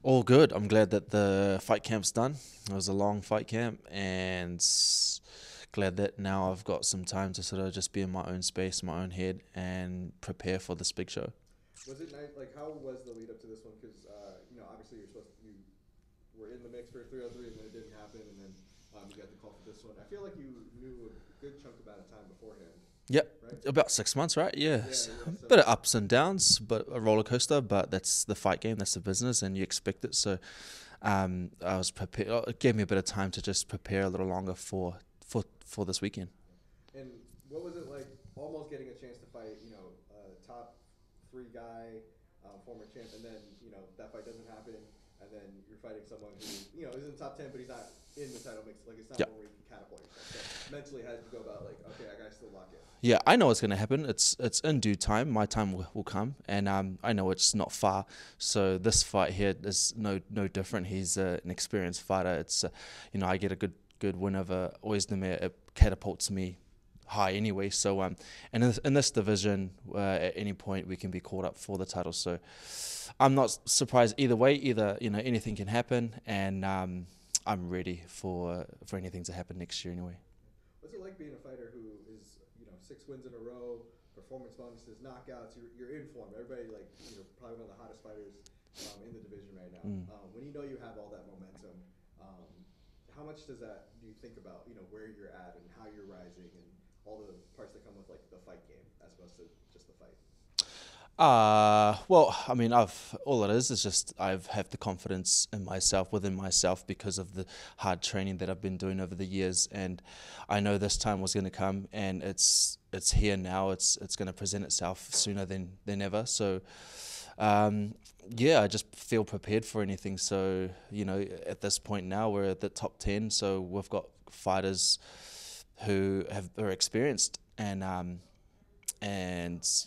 All good. I'm glad that the fight camp's done. It was a long fight camp, and glad that now I've got some time to sort of just be in my own space, my own head, and prepare for this big show. Was it nice? Like, how was the lead up to this one? Because obviously you were in the mix for 303, and then it didn't happen, and then you got the call for this one. I feel like you knew a good chunk amount of time beforehand, Yep, right? about 6 months, right? Yeah, Yeah, yeah. So bit of ups and downs, but a roller coaster. But that's the fight game. That's the business, and you expect it. So, I was prepared. It gave me a bit of time to just prepare a little longer for this weekend. And what was it like almost getting a chance to fight, top three guy, former champ, and then, that fight doesn't happen, and then you're fighting someone who, is in the top 10, but he's not in the title mix. Like, it's not Yeah. one where you can catapult yourself. So mentally, how did you go about, like, okay, I got to still lock in? Yeah, I know what's going to happen. It's in due time. My time will come, and I know it's not far. So this fight here is no different. He's an experienced fighter. It's I get a good win over Oezdemir. It catapults me high anyway. So and in this division, at any point we can be caught up for the title. So I'm not surprised either way. Either anything can happen, and I'm ready for anything to happen next year anyway. What's it like being a fighter who is, 6 wins in a row, performance bonuses, knockouts? You're in form. Everybody, like, probably one of the hottest fighters in the division right now. Mm. When you know you have all that momentum, um, how much does that do you think about, where you're at and how you're rising and all the parts that come with, like, the fight game as opposed to just the fight? Well, I mean, I've all it is just I've have the confidence in myself within myself because of the hard training that I've been doing over the years, and I know this time was going to come, and it's here now. It's going to present itself sooner than ever. So, um, yeah, I just feel prepared for anything. So, at this point now we're at the top 10, so we've got fighters who are experienced, and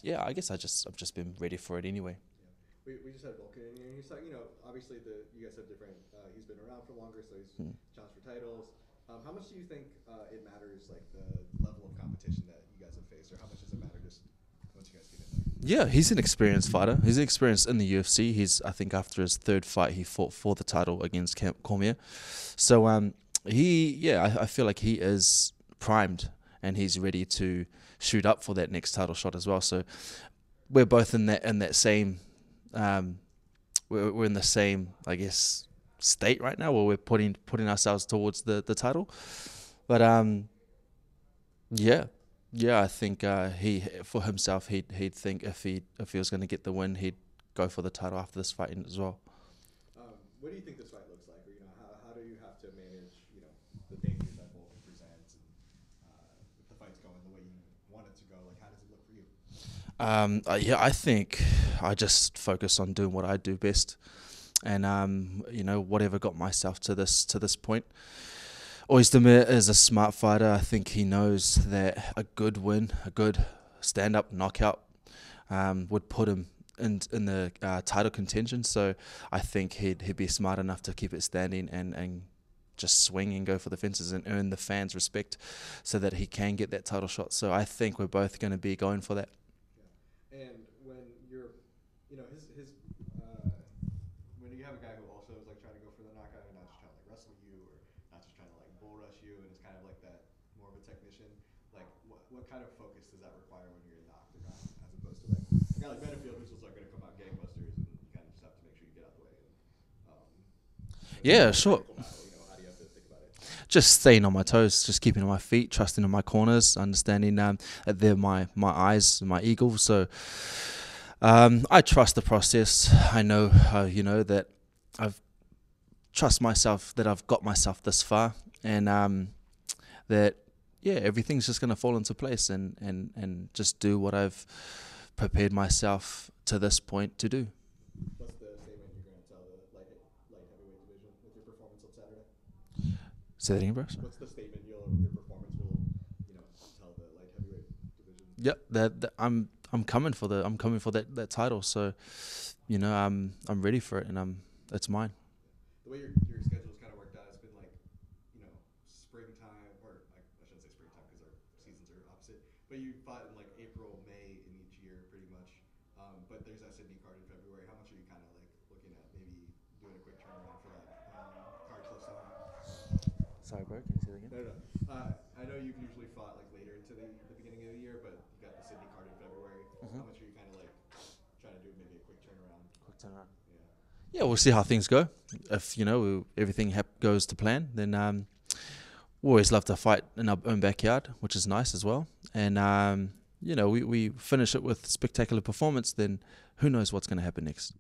yeah, I guess I've just been ready for it anyway. Yeah. We just had Volkan in here, and he's like, obviously you guys have different. He's been around for longer, so he's Hmm. challenged for titles. How much do you think it matters, like the level of competition that you guys have faced, or how much does it matter just once you guys get in there? Yeah, he's an experienced fighter. He's experienced in the UFC. I think after his third fight, he fought for the title against Cormier. So I feel like he is primed and he's ready to shoot up for that next title shot as well. So we're both in that same, um, we're in the same, I guess, state right now where we're putting ourselves towards the title. But yeah, yeah. I think he for himself he'd think if he was going to get the win, he'd go for the title after this fight as well. What do you think this fight looks like, or how do you have to manage, the dangers that Volkan presents, and if the fight's going the way you want it to go, like how does it look for you? Yeah, I think I just focus on doing what I do best, and whatever got myself to this point. Oezdemir is a smart fighter. I think he knows that a good win, a good stand-up knockout, would put him in the title contention. So I think he'd be smart enough to keep it standing and just swing and go for the fences and earn the fans' respect, so that he can get that title shot. So I think we're both going to be going for that. Yeah. And when you're, his when you have a guy who also is like trying to go for the knockout and not just trying to like wrestle you or not just trying to like bull rush you and is kind of like that more of a technician, like what kind of focus does that require when you're in the octagon as opposed to like a guy like Benefield who's just like going to come out gangbusters and you kind of just have to make sure you get out the way and um, when it's Yeah, more of a sure. technical battle, how do you have to think about it? Just staying on my toes, just keeping on my feet, trusting in my corners, understanding that they're my eyes, my eagles. So I trust the process. I know, that I've trust myself that I've got myself this far, and that yeah, everything's just gonna fall into place, and just do what I've prepared myself to this point to do. What's the statement you're going to tell the light heavyweight division with your performance on Saturday? Say that again, bro. What's the statement your performance will, tell the light heavyweight division? Yep, that I'm coming for that title. So, I'm ready for it, and it's mine. The way your schedule's kind of worked out, it's been like, springtime, or I shouldn't say springtime because our seasons are opposite. But you fought in like April, May in each year, pretty much. But there's that Sydney card in February. How much are you kind of like looking at maybe doing a quick Sorry, bro. Can you say that again? No. I know you've usually fought like later into the beginning of the year, but you got the Sydney card in February. How much are you kind of like trying to do maybe a quick turnaround? Quick turnaround. Yeah. Yeah, we'll see how things go. If everything goes to plan, then we always love to fight in our own backyard, which is nice as well. And we finish it with spectacular performance. Then who knows what's going to happen next?